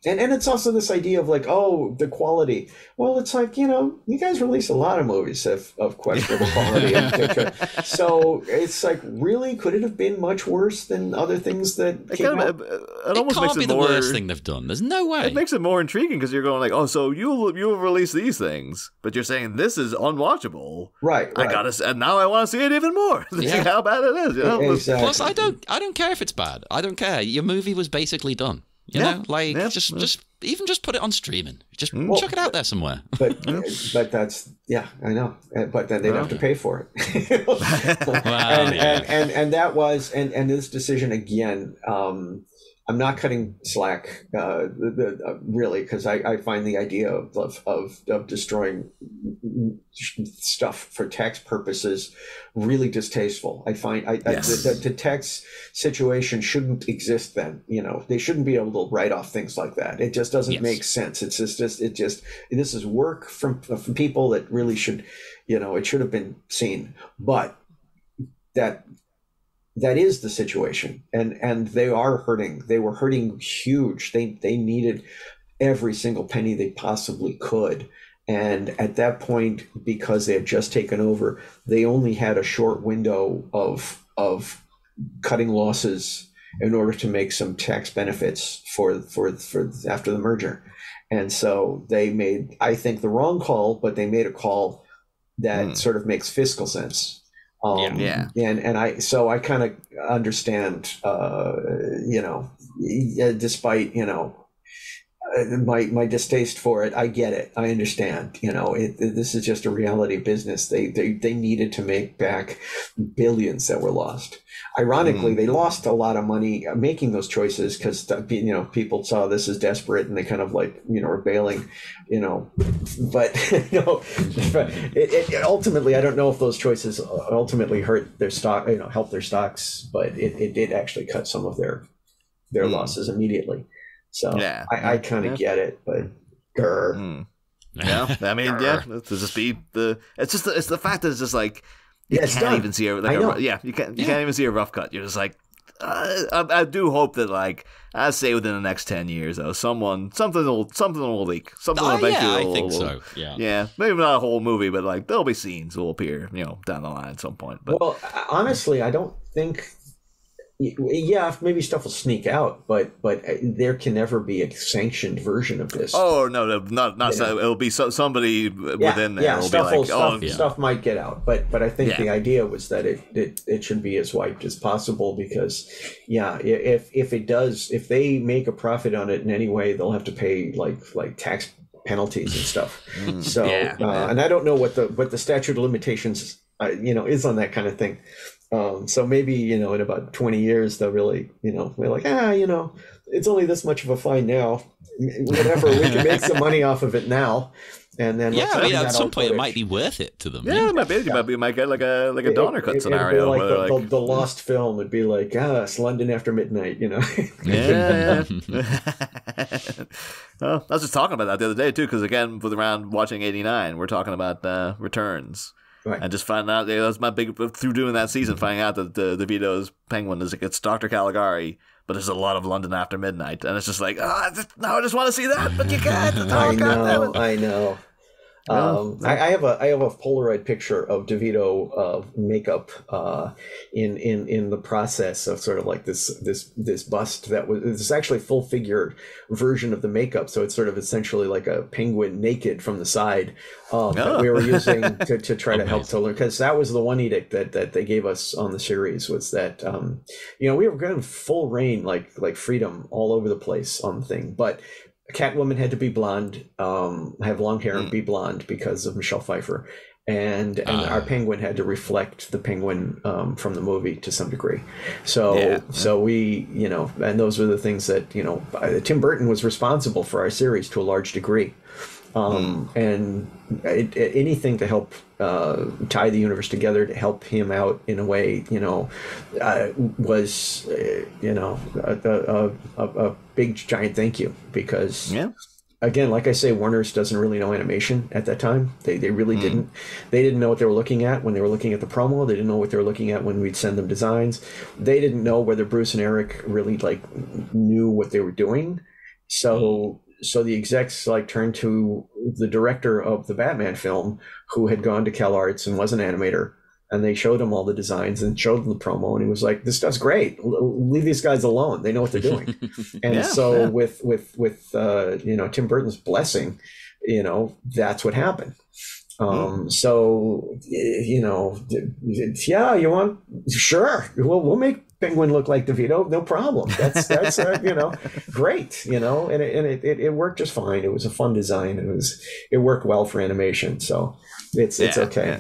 and it's also this idea of like, oh, the quality. Well, it's like, you guys release a lot of movies of questionable quality. So it's like, really, could it have been much worse than other things that came out? It almost can't be the worst thing they've done. There's no way. It makes it more intriguing because you're going like, oh, so you'll release these things, but you're saying this is unwatchable. Right. And now I want to see it even more. See how bad it is. Exactly. Plus, I don't care if it's bad. I don't care. Your movie was basically done. Just put it on streaming. Just chuck it out there somewhere. But that's I know. But then they'd have to pay for it. And that was and this decision again. I'm not cutting slack, really, because I find the idea of destroying stuff for tax purposes really distasteful. I find the tax situation shouldn't exist then. They shouldn't be able to write off things like that. It just doesn't make sense. It's just this is work from people that really should, it should have been seen. But that is the situation, and they are hurting. They were hurting huge. They needed every single penny they possibly could, and at that point, because they had just taken over, they only had a short window of cutting losses in order to make some tax benefits for after the merger, and so they made, I think, the wrong call, but they made a call that sort of makes fiscal sense. And I kind of understand, despite, my distaste for it, I get it. I understand, this is just a reality business. They needed to make back billions that were lost. Ironically, they lost a lot of money making those choices because, people saw this as desperate and they kind of like, are bailing, but, it ultimately, I don't know if those choices ultimately hurt their stock, help their stocks, but it did actually cut some of their losses immediately. So I kind of get it, but yeah, I mean, to just be it's the fact that it's just like you can't even see you can't even see a rough cut. You're just like, I do hope that, like, I say within the next 10 years, though, something will leak. Something eventually. I think so. Yeah, maybe not a whole movie, but like there'll be scenes that will appear, down the line at some point. But honestly, I don't think. Yeah, maybe stuff will sneak out, but there can never be a sanctioned version of this. Oh no, not so. It'll be somebody within there. Yeah, stuff might get out, but I think the idea was that it should be as wiped as possible because, if they make a profit on it in any way, they'll have to pay like tax penalties and stuff. So and I don't know what the statute of limitations is on that kind of thing. So maybe, in about 20 years, they'll really, they're like, it's only this much of a fine now. Whatever, we can make some money off of it now. And then at some point it might be worth it to them. Yeah, it might be. You might get like a Donner cut scenario. Like the lost film would be like, it's London After Midnight, Yeah. Well, I was just talking about that the other day too, because again, around watching '89, we're talking about Returns. Right. And just find out, that was my big, through doing that season, finding out that the Vito's Penguin is, it's Dr. Caligari, but there's a lot of London After Midnight. And it's just like, now I just want to see that, but you can't. I know. I have a Polaroid picture of DeVito makeup in the process of sort of like this bust that was, it's actually a full figure version of the makeup, so it's sort of essentially like a penguin naked from the side that we were using to try to help to learn, because that was the one edict that they gave us on the series, was that we were getting full reign, like freedom all over the place on the thing, but Catwoman had to be blonde, have long hair and be blonde because of Michelle Pfeiffer. And our penguin had to reflect the penguin from the movie to some degree. So we, and those were the things that, Tim Burton was responsible for our series to a large degree. And anything to help tie the universe together, to help him out in a way, was, a big giant thank you, because again, like I say, Warner's doesn't really know animation at that time. They really didn't. They didn't know what they were looking at when they were looking at the promo. They didn't know what they were looking at when we'd send them designs. They didn't know whether Bruce and Eric really knew what they were doing. So the execs turned to the director of the Batman film, who had gone to CalArts and was an animator, and they showed him all the designs and showed him the promo, and he was like, "This stuff's great. Leave these guys alone. They know what they're doing." And with Tim Burton's blessing, that's what happened. So you want, sure, we'll make Penguin look like DeVito, no problem. That's great, and it worked just fine. It was a fun design. It worked well for animation, so it's okay.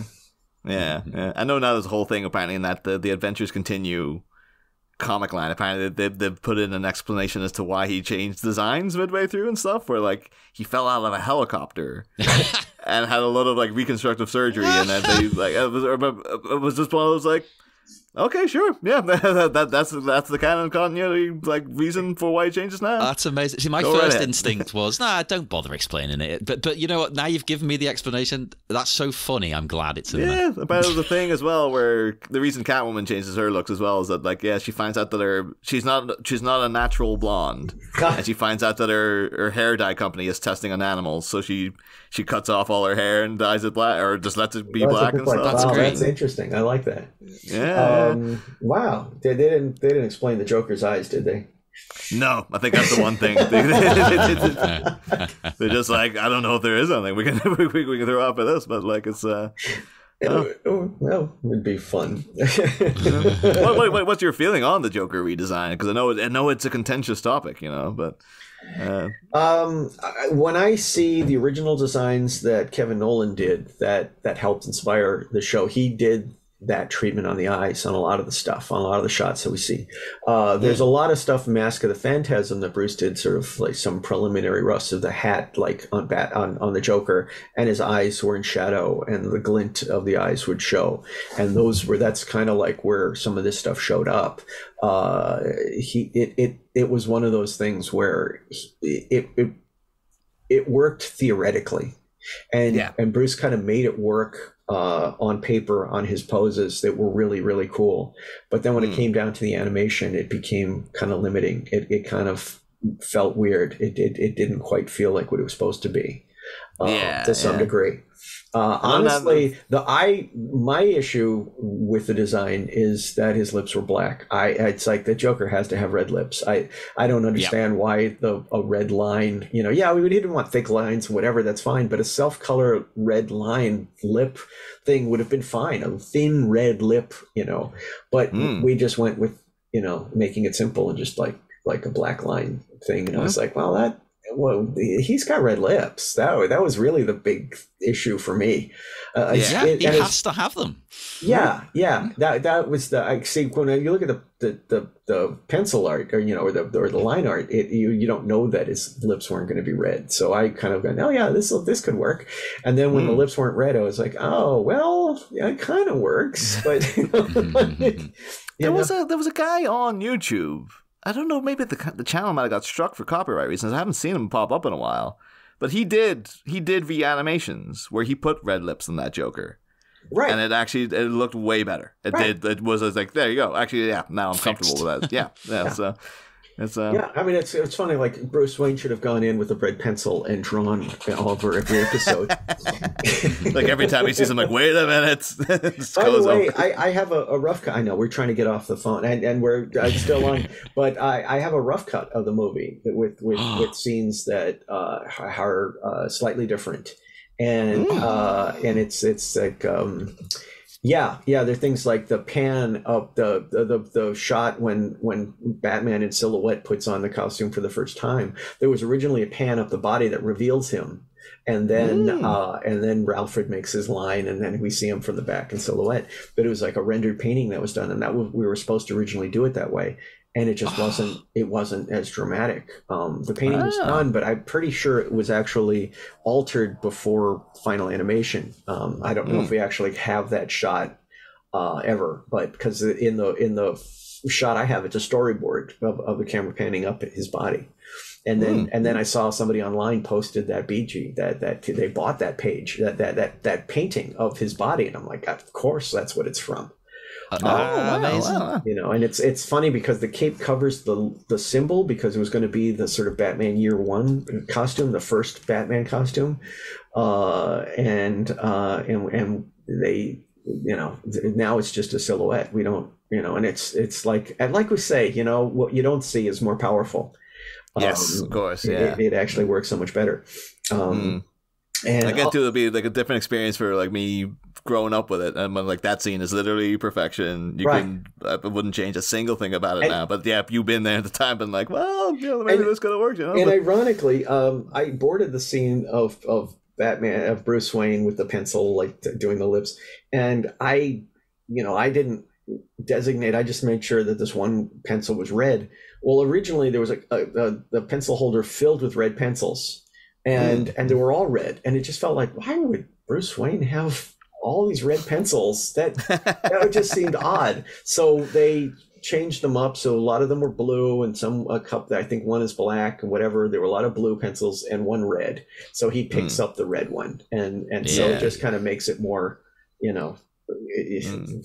Yeah. I know now there's a whole thing apparently in that the Adventures Continue comic line. Apparently they've put in an explanation as to why he changed designs midway through and stuff, where he fell out of a helicopter and had a lot of reconstructive surgery, and then they it was just one of those okay, sure, yeah, that's the canon continuity reason for why he changes now. That's amazing. See, my first instinct was, don't bother explaining it. But you know what? Now you've given me the explanation. That's so funny. I'm glad it's in there. Yeah, but there's a thing as well where the reason Catwoman changes her looks as well is that she finds out that she's not a natural blonde, and she finds out that her hair dye company is testing on animals, so she cuts off all her hair and dyes it black, or just lets it be black and stuff. That's great. That's interesting. I like that. Yeah. Wow. They didn't explain the Joker's eyes, did they? No, I think that's the one thing. They're just I don't know if there is anything we can throw out for this, but it's well, it'd be fun. What's your feeling on the Joker redesign? Because I know it's a contentious topic, but. When I see the original designs that Kevin Nolan did, that helped inspire the show, he did that treatment on the eyes on a lot of the stuff, on a lot of the shots that we see. There's a lot of stuff in Mask of the Phantasm that Bruce did, sort of some preliminary roughs of the hat, on the Joker, and his eyes were in shadow, and the glint of the eyes would show, and that's kind of where some of this stuff showed up. It was one of those things where it worked theoretically, and Bruce kind of made it work on paper, on his poses that were really, really cool. But then when it came down to the animation, it became kind of limiting. It kind of felt weird. It didn't quite feel like what it was supposed to be, to some degree. Honestly, my issue with the design is that his lips were black. It's the Joker has to have red lips. I don't understand why a red line. We didn't want thick lines, whatever. That's fine, but a self-color red line lip thing would have been fine. A thin red lip, But we just went with making it simple and just like a black line thing. And I was like, well, he's got red lips. That was really the big issue for me. He has to have them. Yeah. That was I see when you look at the pencil art, or the line art, you don't know that his lips weren't going to be red. So I kind of went, this could work. And then when the lips weren't red, I was like, oh well, it kind of works. But there was a guy on YouTube. I don't know, maybe the channel might have got struck for copyright reasons. I haven't seen him pop up in a while. But he did reanimations where he put red lips on that Joker. Right. And it looked way better. It was like, there you go. Actually, yeah, now I'm comfortable with that. Yeah. So It's Yeah, I mean, it's funny. Like Bruce Wayne should have gone in with a red pencil and drawn all over every episode. like every time he sees him, like, wait a minute. By the way, I have a rough cut. I know we're trying to get off the phone, and we're still on, but I have a rough cut of the movie with scenes that are slightly different, and it's like. Yeah, there are things like the pan of the shot when Batman in silhouette puts on the costume for the first time. There was originally a pan of the body that reveals him, and then Alfred makes his line, and then we see him from the back in silhouette. But it was like a rendered painting that was done, and we were supposed to originally do it that way, and it just wasn't. It wasn't as dramatic. The painting was done, but I'm pretty sure it was actually altered before final animation. I don't know if we actually have that shot ever, but because in the shot I have, it's a storyboard of the camera panning up at his body, and then I saw somebody online posted that BG that they bought that page that painting of his body, and I'm like, of course that's what it's from. Amazing. Wow. You know, and it's funny because the cape covers the symbol, because it was going to be the sort of Batman Year One costume, the first Batman costume, and they, you know, now it's just a silhouette. We don't, you know, and it's like we say, you know, what you don't see is more powerful. Yes, of course. Yeah, it actually works so much better. And I get to it'll be like a different experience for like me growing up with it, and when like that scene is literally perfection. I wouldn't change a single thing about it now. But yeah, you've been there at the time, and like, well, you know, maybe this could have worked. You know, and ironically, I boarded the scene of Batman, of Bruce Wayne with the pencil, like doing the lips, and I didn't designate. I just made sure that this one pencil was red. Well, originally there was a pencil holder filled with red pencils. And they were all red, and it just felt like, why would Bruce Wayne have all these red pencils? That just seemed odd. So they changed them up. So a lot of them were blue, and a couple, I think one is black and whatever. There were a lot of blue pencils and one red. So he picks up the red one, and so it just kind of makes it more, you know.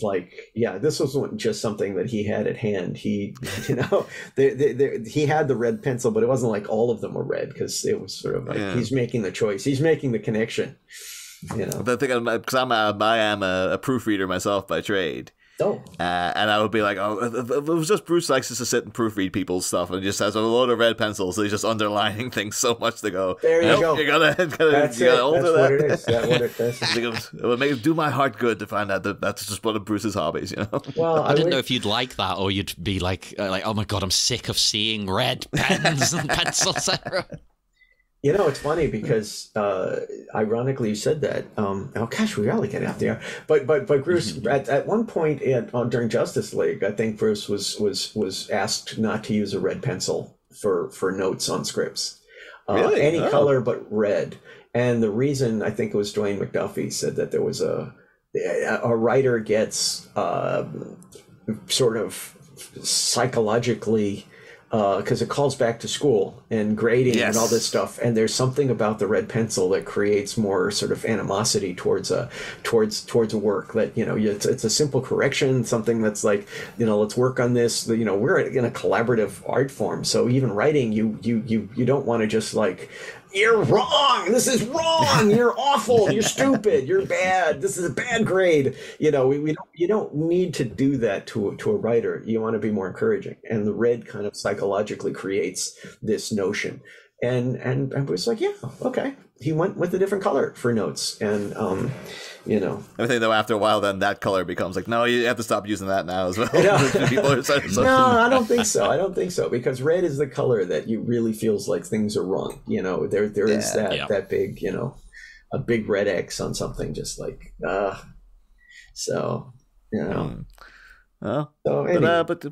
Like, yeah, this wasn't just something that he had at hand. He, you know, he had the red pencil, but it wasn't like all of them were red, because it was sort of like he's making the choice, he's making the connection. You know, the thing, because I am a proofreader myself by trade. Oh. And I would be like, if it was just Bruce likes just to sit and proofread people's stuff, and just has a load of red pencils, so he's just underlining things so much to go, there you go. You gotta That's alter what it that. is. That's what it is. It would do my heart good to find out that that's just one of Bruce's hobbies, you know? Well, I didn't know if you'd like that, or you'd be like, oh my God, I'm sick of seeing red pens and pencils. You know, it's funny because ironically you said that. Oh gosh, we really get out there. But Bruce, at one point during Justice League, I think Bruce was asked not to use a red pencil for notes on scripts. Really? Any color but red. And the reason, I think it was Dwayne McDuffie, said that there was a writer gets sort of psychologically, because it calls back to school and grading and all this stuff, and there's something about the red pencil that creates more sort of animosity towards a work that, you know, it's a simple correction, something that's like, you know, let's work on this. You know, we're in a collaborative art form, so even writing, you don't want to just like, you're wrong, this is wrong, you're awful, you're stupid, you're bad, this is a bad grade. You know, you don't need to do that to a writer. You want to be more encouraging, and the red kind of psychologically creates this notion. And I was like, yeah, okay. He went with a different color for notes, and you know. I think though after a while, then that color becomes like, no, you have to stop using that now as well. People are no, I don't think so. I don't think so, because red is the color that you really feels like things are wrong. You know, there is that big, you know, a big red X on something, just like so, you know. So anyway. But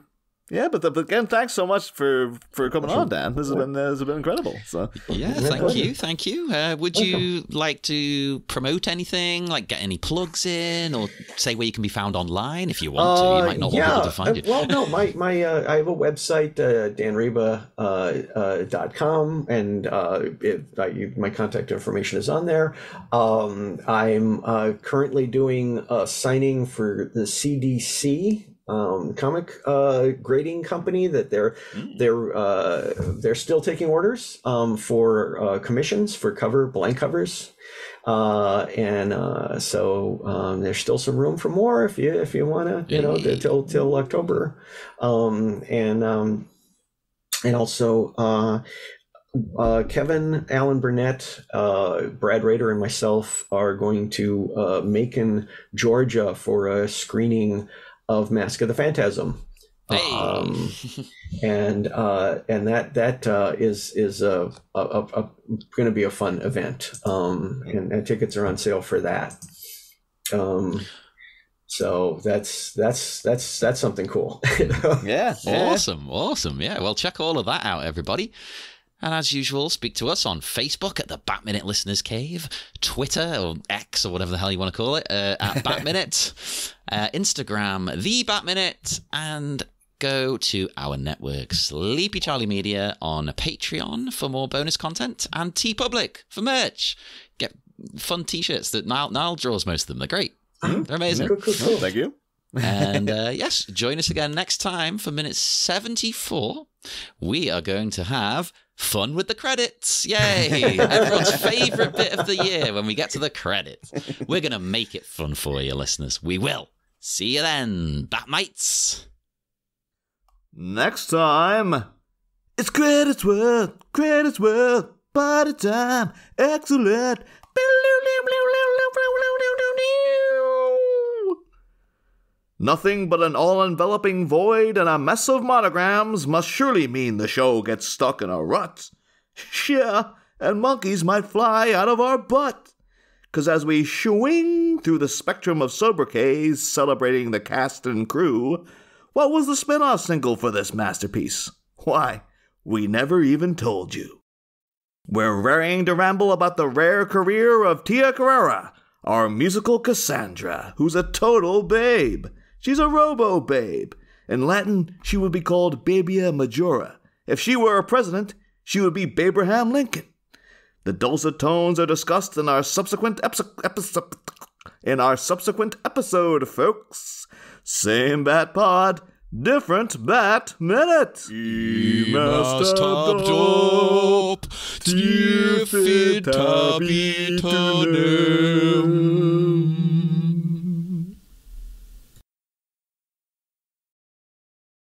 again, thanks so much for coming on, Dan. This has been incredible. So yeah, thank you. Would you like to promote anything, like get any plugs in, or say where you can be found online if you want to? You might not want people to find it. Well, no, my I have a website, danriba.com, and my contact information is on there. I'm currently doing a signing for the CDC. comic grading company that they're still taking orders for commissions for blank covers. So there's still some room for more if you want to, till October. And also Kevin, Alan Burnett, Brad Rader, and myself are going to Macon, Georgia for a screening of Mask of the Phantasm. Hey. And that is going to be a fun event. And tickets are on sale for that. So that's something cool. Yeah. Awesome. Yeah. Well, check all of that out, everybody. And as usual, speak to us on Facebook at the Bat-Minute Listeners Cave, Twitter or X or whatever the hell you want to call it, at Bat-Minute, Instagram, The Bat-Minute, and go to our network, Sleepy Charlie Media, on Patreon for more bonus content, and TeePublic for merch. Get fun t-shirts that Niall draws most of them. They're great. They're amazing. Cool. Thank you. And yes, join us again next time for minute 74. We are going to have fun with the credits. Yay! Everyone's favourite bit of the year when we get to the credits. We're going to make it fun for you, listeners. We will. See you then, Batmites. Next time, it's credits world, party time, excellent. Nothing but an all-enveloping void and a mess of monograms must surely mean the show gets stuck in a rut. Yeah, and monkeys might fly out of our butt. 'Cause as we swing through the spectrum of sobriquets celebrating the cast and crew, what was the spin-off single for this masterpiece? Why, we never even told you. We're raring to ramble about the rare career of Tia Carrera, our musical Cassandra, who's a total babe. She's a robo-babe. In Latin, she would be called Babia Majora. If she were a president, she would be Babraham Lincoln. The dulcet tones are discussed in our subsequent episode, folks. Same Bat Pod, different Bat Minute. Top,